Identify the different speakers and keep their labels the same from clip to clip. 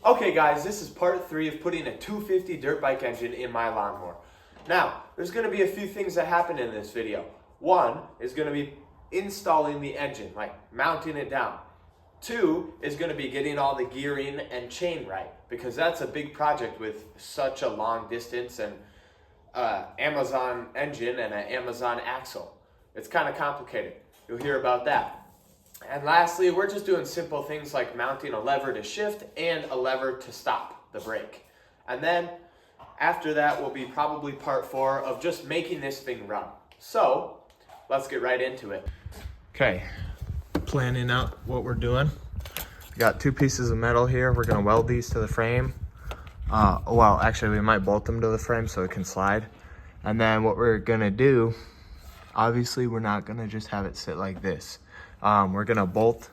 Speaker 1: Okay guys, this is part 3 of putting a 250 dirt bike engine in my lawnmower. Now, there's going to be a few things that happen in this video. One is going to be installing the engine, like mounting it down. 2 is going to be getting all the gearing and chain right, because that's a big project with such a long distance and Amazon engine and an Amazon axle. It's kind of complicated. You'll hear about that. And lastly, we're just doing simple things like mounting a lever to shift and a lever to stop the brake. And then after that will be probably part 4 of just making this thing run. So let's get right into it. Okay, planning out what we're doing. We got 2 pieces of metal here. We're gonna weld these to the frame. Well, actually we might bolt them to the frame so it can slide. And then what we're gonna do, obviously we're not gonna just have it sit like this. We're gonna bolt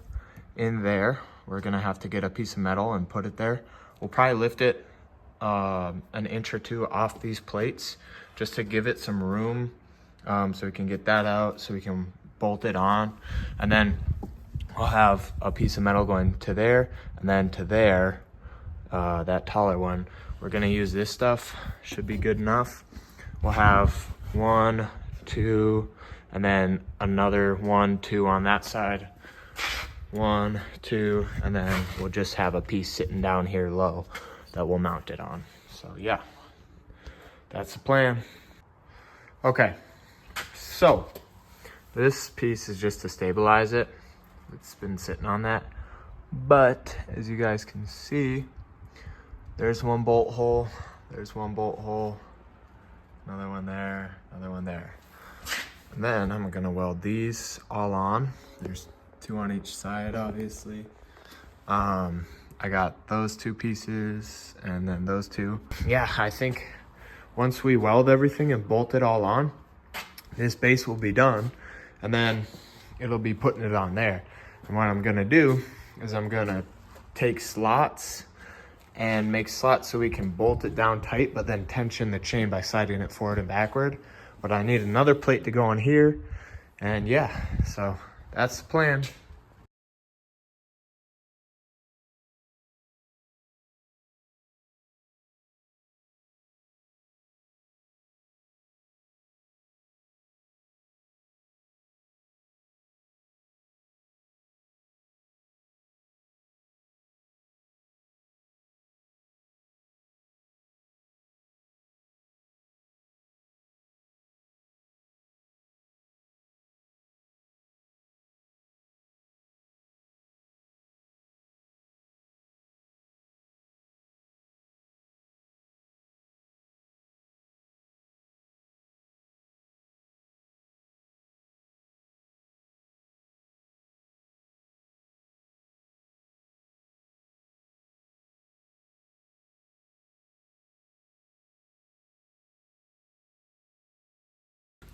Speaker 1: in there. We're gonna have to get a piece of metal and put it there. We'll probably lift it an inch or 2 off these plates just to give it some room, so we can get that out, so we can bolt it on. And then I'll have a piece of metal going to there and then to there, that taller one. We're gonna use this stuff, should be good enough. We'll have 1, 2, and then another 1, 2 on that side. 1, 2, and then we'll just have a piece sitting down here low that we'll mount it on. So yeah, that's the plan. Okay, so this piece is just to stabilize it. It's been sitting on that. But as you guys can see, there's 1 bolt hole, there's 1 bolt hole, another one there, another one there. And then I'm gonna weld these all on. There's 2 on each side, obviously. I got those 2 pieces and then those 2. Yeah, I think once we weld everything and bolt it all on, this base will be done. And then it'll be putting it on there. And what I'm gonna do is I'm gonna take slots and make slots so we can bolt it down tight, but then tension the chain by sliding it forward and backward. But I need another plate to go on here. And yeah, so that's the plan.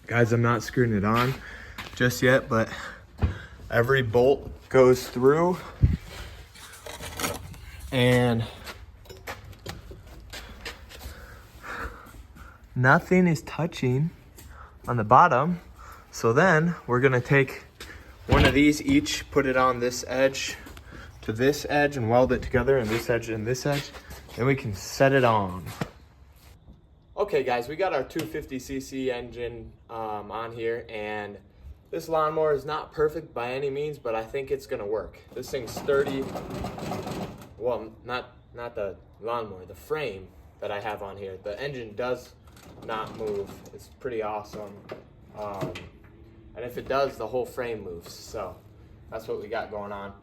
Speaker 1: Guys, I'm not screwing it on just yet, but every bolt goes through and nothing is touching on the bottom. So then we're gonna take one of these each, put it on this edge to this edge and weld it together, and this edge and this edge, and we can set it on. Okay guys, we got our 250cc engine on here, and this lawnmower is not perfect by any means, but I think it's gonna work. This thing's sturdy. Well, not the lawnmower, the frame that I have on here. The engine does not move. It's pretty awesome. And if it does, the whole frame moves. So that's what we got going on.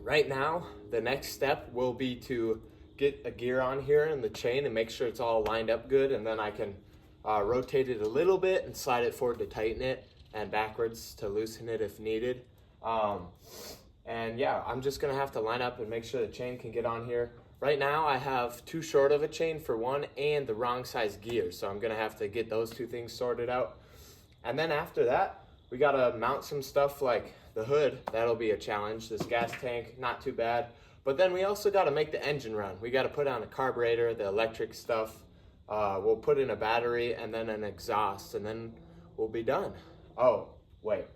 Speaker 1: Right now, the next step will be to get a gear on here and the chain and make sure it's all lined up good, and then I can rotate it a little bit and slide it forward to tighten it and backwards to loosen it if needed. And yeah, I'm just gonna have to line up and make sure the chain can get on here. Right now I have too short of a chain for one and the wrong size gear, so I'm gonna have to get those 2 things sorted out. And then after that, we gotta mount some stuff like the hood. That'll be a challenge. This gas tank, not too bad. But then we also got to make the engine run. We got to put on a carburetor, the electric stuff. We'll put in a battery and then an exhaust, and then we'll be done. Oh, wait.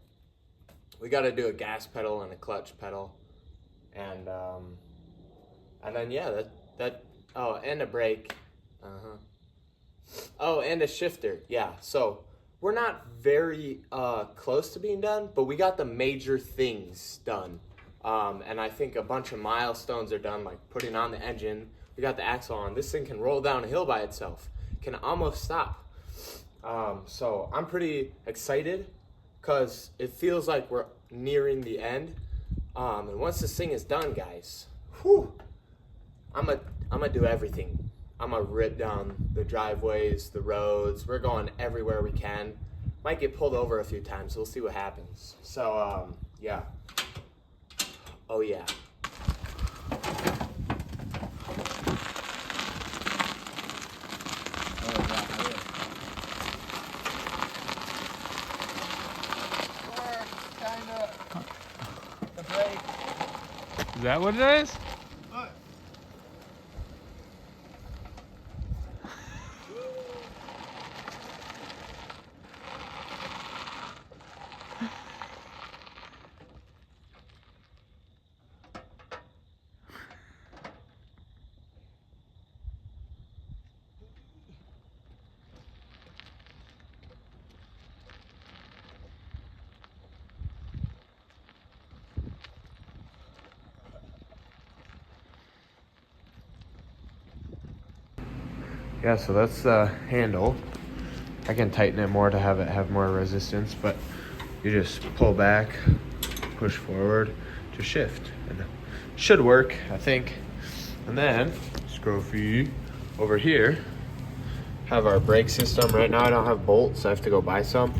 Speaker 1: We got to do a gas pedal and a clutch pedal. And And then, yeah, oh, and a brake. Oh, and a shifter. Yeah, so we're not very close to being done, but we got the major things done. And I think a bunch of milestones are done, like putting on the engine. We got the axle on. This thing can roll down a hill by itself. Can almost stop. So I'm pretty excited because it feels like we're nearing the end. And once this thing is done, guys, whew, I'm gonna do everything. I'm gonna rip down the driveways, the roads. We're going everywhere we can. Might get pulled over a few times. We'll see what happens. So, yeah. Oh, yeah.
Speaker 2: Is that what it is?
Speaker 1: Look. Yeah, so that's the handle. I can tighten it more to have it have more resistance, but you just pull back, push forward to shift, and it should work, I think. And then, Scruffy, over here, have our brake system. Right now I don't have bolts, I have to go buy some,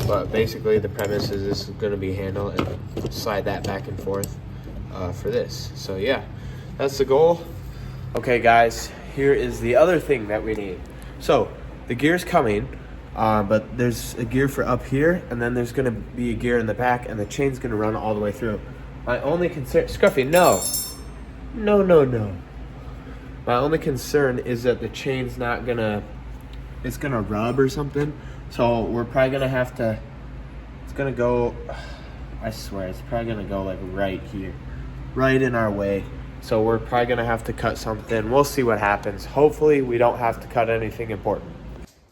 Speaker 1: but basically the premise is this is gonna be handle and slide that back and forth for this. So yeah, that's the goal. Okay guys, here is the other thing that we need. So the gear's coming, but there's a gear for up here, and then there's gonna be a gear in the back, and the chain's gonna run all the way through. My only concern, Scruffy, no. My only concern is that the chain's not gonna, it's gonna rub or something. So we're probably gonna have to, it's gonna go, I swear, it's probably gonna go like right here, right in our way. So we're probably gonna have to cut something. We'll see what happens. Hopefully we don't have to cut anything important.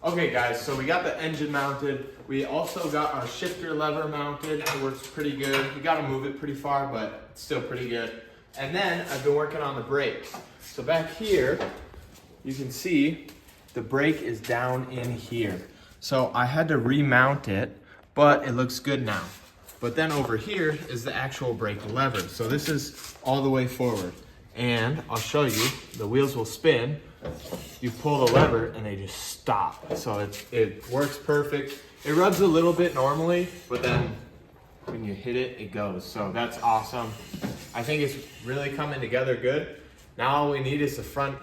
Speaker 1: Okay guys, so we got the engine mounted. We also got our shifter lever mounted. It works pretty good. We gotta move it pretty far, but it's still pretty good. And then I've been working on the brakes. So back here, you can see the brake is down in here. So I had to remount it, but it looks good now. But then over here is the actual brake lever. So this is all the way forward. And I'll show you, the wheels will spin. You pull the lever and they just stop. So it works perfect. It rubs a little bit normally, but then when you hit it, it goes. So that's awesome. I think it's really coming together good. Now all we need is the front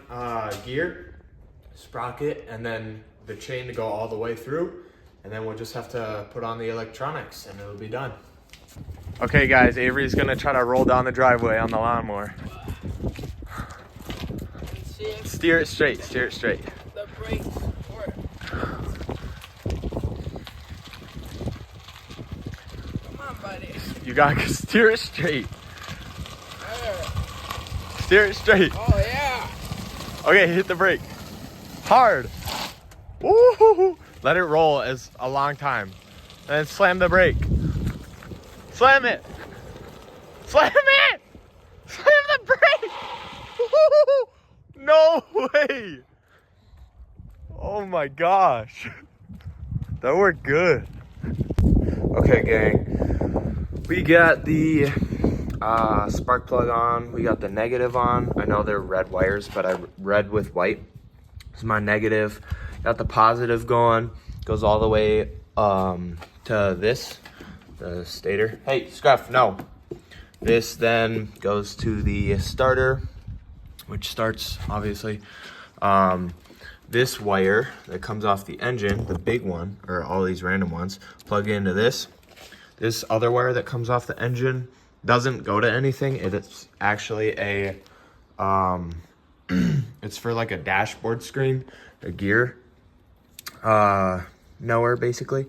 Speaker 1: gear, sprocket, and then the chain to go all the way through. And then we'll just have to put on the electronics and it'll be done. Okay guys, Avery's gonna try to roll down the driveway on the lawnmower. Steer it straight, steer it straight.
Speaker 3: The brakes work. Come on, buddy.
Speaker 1: You gotta steer it straight.
Speaker 3: There.
Speaker 1: Steer it straight.
Speaker 3: Oh, yeah.
Speaker 1: Okay, hit the brake. Hard. Woo-hoo-hoo. Let it roll as a long time. And then slam the brake. Slam it. Slam it. Slam the brake. Woo-hoo-hoo. No way. Oh my gosh. That worked good. Okay, gang. We got the spark plug on. We got the negative on. I know they're red wires, but I red with white. This is my negative. Got the positive going. Goes all the way to this, the stator. Hey, Scruff, no. This then goes to the starter, which starts, obviously. This wire that comes off the engine, the big one, or all these random ones, plug into this. This other wire that comes off the engine doesn't go to anything. It's actually a, it's for like a dashboard screen, a gear knower, basically.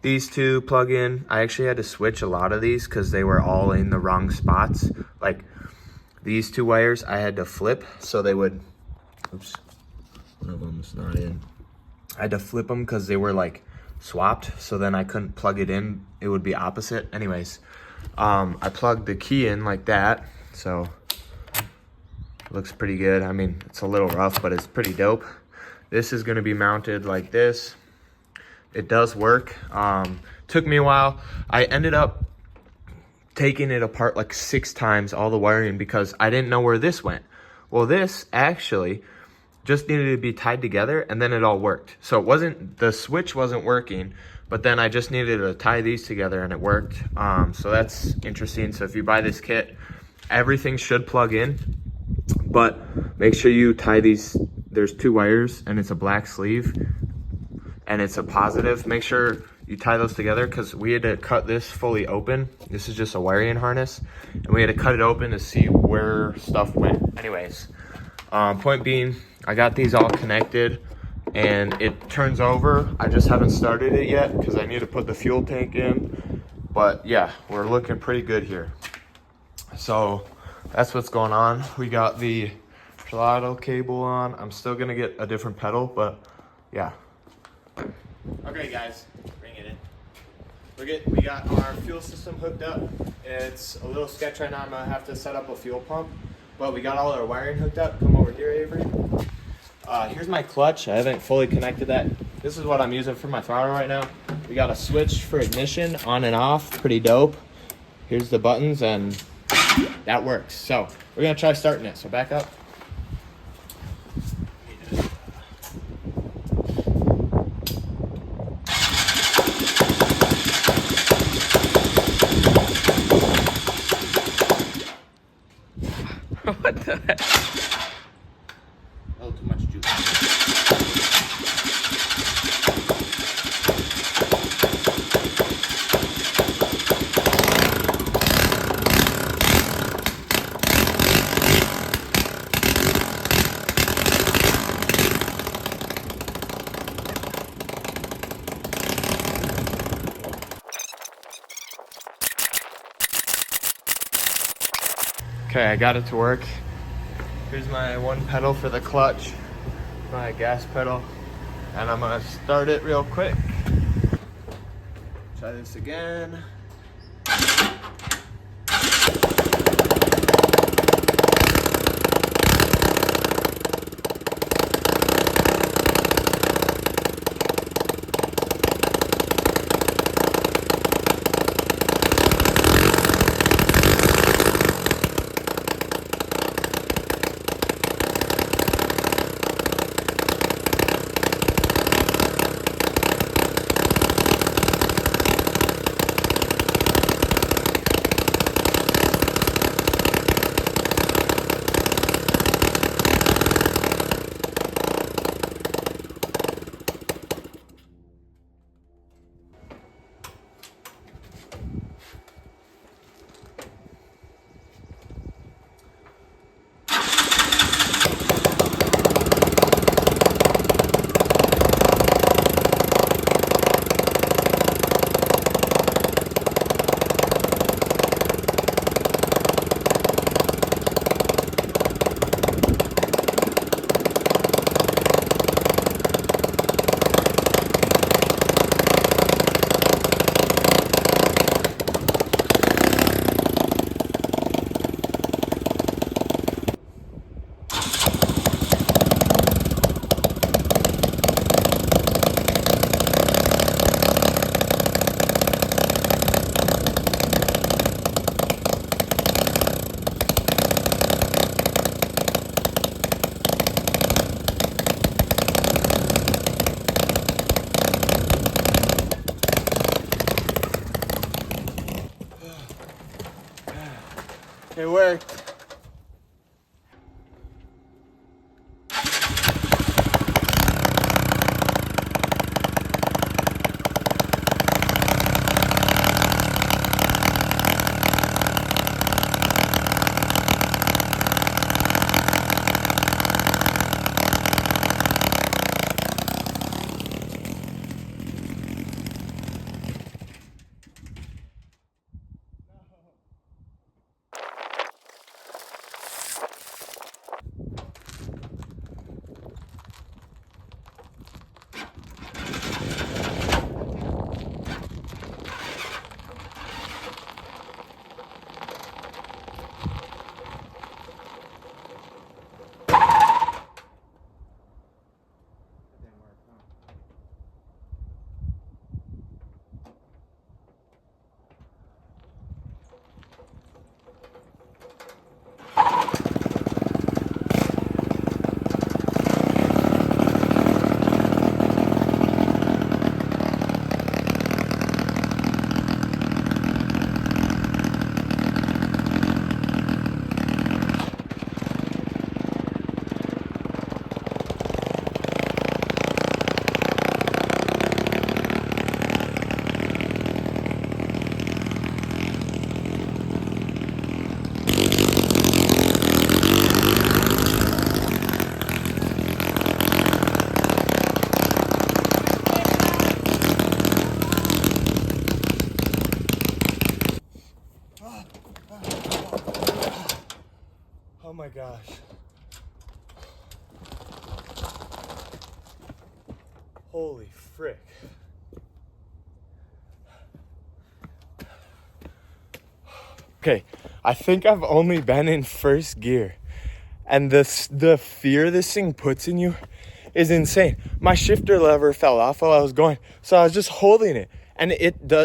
Speaker 1: These two plug in. I actually had to switch a lot of these because they were all in the wrong spots. Like, these two wires I had to flip so they would, oops, one of them's not in. I had to flip them because they were like swapped, so then I couldn't plug it in. It would be opposite. Anyways, I plugged the key in like that, so it looks pretty good. I mean, it's a little rough, but it's pretty dope. This is gonna be mounted like this. It does work. Took me a while. I ended up taking it apart like 6 times, all the wiring, because I didn't know where this went. Well, this actually just needed to be tied together and then it all worked. So it wasn't, the switch wasn't working, but then I just needed to tie these together and it worked. So that's interesting. So if you buy this kit, everything should plug in, but make sure you tie these. There's 2 wires and it's a black sleeve and it's a positive. Make sure you tie those together because we had to cut this fully open. This is just a wiring harness and we had to cut it open to see where stuff went. Anyways, point being, I got these all connected and it turns over. I just haven't started it yet because I need to put the fuel tank in. But yeah, we're looking pretty good here. So that's what's going on. We got the throttle cable on. I'm still gonna get a different pedal, but yeah. Okay guys, bring it in. We got our fuel system hooked up. It's a little sketch right now. I'm gonna have to set up a fuel pump, but we got all our wiring hooked up. Come over here, Avery. Here's my clutch. I haven't fully connected that. This is what I'm using for my throttle right now. We got a switch for ignition, on and off, pretty dope. Here's the buttons and that works. So we're gonna try starting it. So back up.
Speaker 2: What the heck?
Speaker 1: Oh, too much juice. Okay, I got it to work. Here's my one pedal for the clutch, my gas pedal, and I'm gonna start it real quick. Try this again. It worked. gosh. Holy frick. Okay, I think I've only been in first gear, and the fear this thing puts in you is insane. My shifter lever fell off while I was going, so I was just holding it, and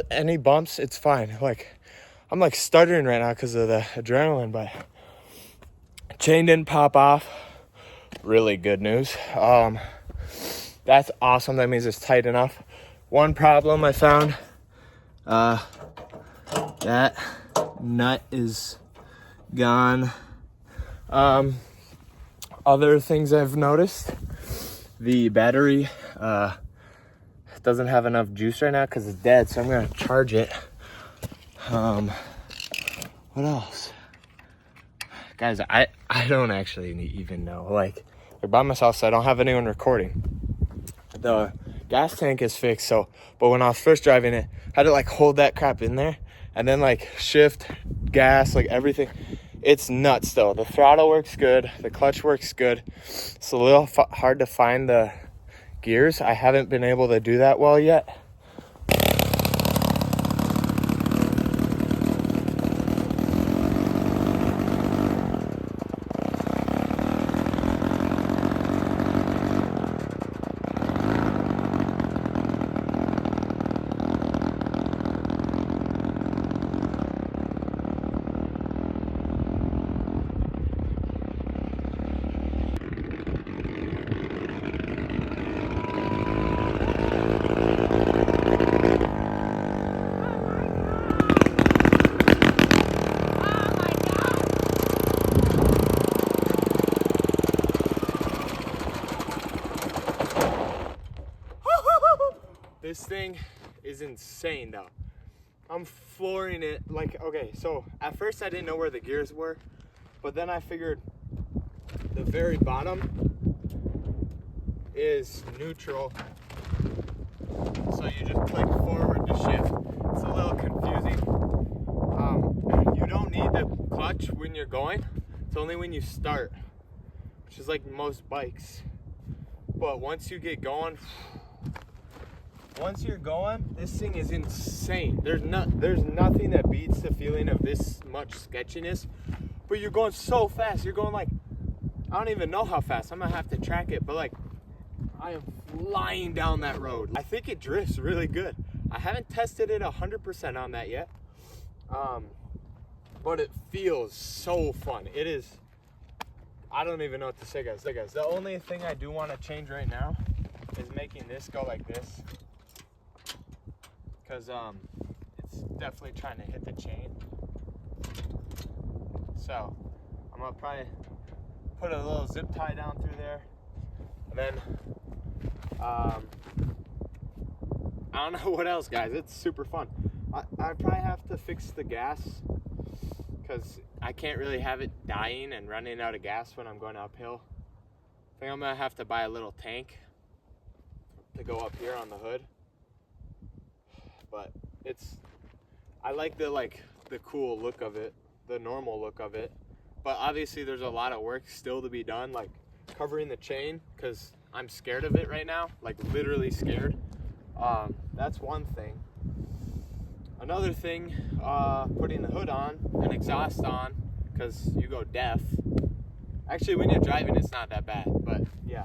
Speaker 1: any bumps, it's fine. Like, I'm like stuttering right now because of the adrenaline, but chain didn't pop off. Really good news. That's awesome. That means it's tight enough. One problem I found, that nut is gone. Other things I've noticed, the battery doesn't have enough juice right now because it's dead, so I'm gonna charge it. What else? Guys, I don't actually even know. Like by myself, so I don't have anyone recording. The gas tank is fixed, so but when I was first driving it, I had to like hold that crap in there and then like shift, gas, like everything. It's nuts though. The throttle works good, the clutch works good. It's a little hard to find the gears. I haven't been able to do that well yet. This thing is insane though. I'm flooring it like, okay, so at first I didn't know where the gears were, but then I figured the very bottom is neutral. So you just click forward to shift. It's a little confusing. You don't need the clutch when you're going. It's only when you start, which is like most bikes. But once you get going, once you're going, this thing is insane. There's nothing that beats the feeling of this much sketchiness. But you're going so fast. You're going like, I don't even know how fast. I'm gonna have to track it, but like, I am flying down that road. I think it drifts really good. I haven't tested it 100% on that yet, but it feels so fun. It is. I don't even know what to say, guys. The only thing I do want to change right now is making this go like this. Because it's definitely trying to hit the chain. So I'm gonna probably put a little zip tie down through there, and then I don't know what else, guys. It's super fun. I probably have to fix the gas because I can't really have it dying and running out of gas when I'm going uphill. I think I'm gonna have to buy a little tank to go up here on the hood. But I like the cool look of it, the normal look of it. But obviously there's a lot of work still to be done, like covering the chain, because I'm scared of it right now, like literally scared. That's one thing. Another thing, putting the hood on and exhaust on, because you go deaf. Actually, when you're driving, it's not that bad, but yeah.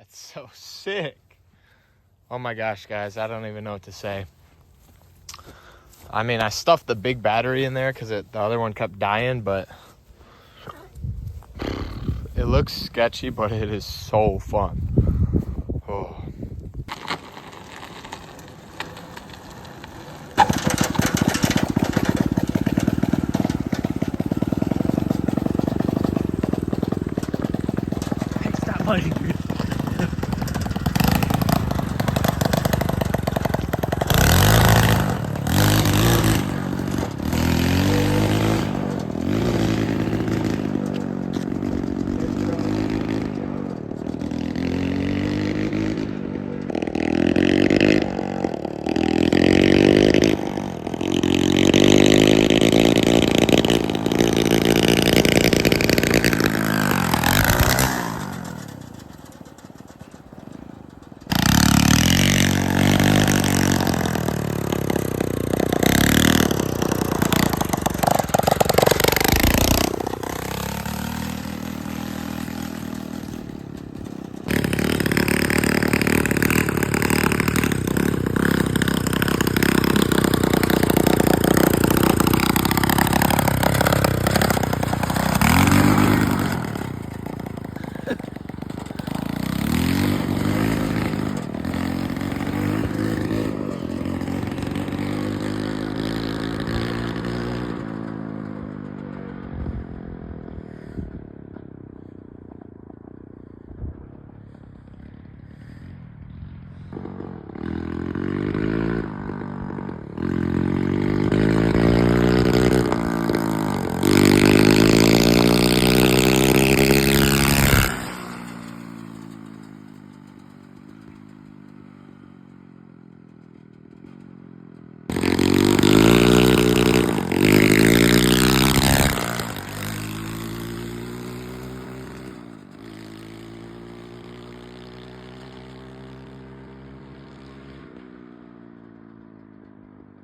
Speaker 1: So sick. Oh my gosh, guys, I don't even know what to say. I mean, I stuffed the big battery in there because the other one kept dying, but it It looks sketchy, but it is so fun. Oh.
Speaker 2: Stop biting me.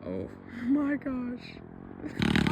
Speaker 3: Oh my gosh.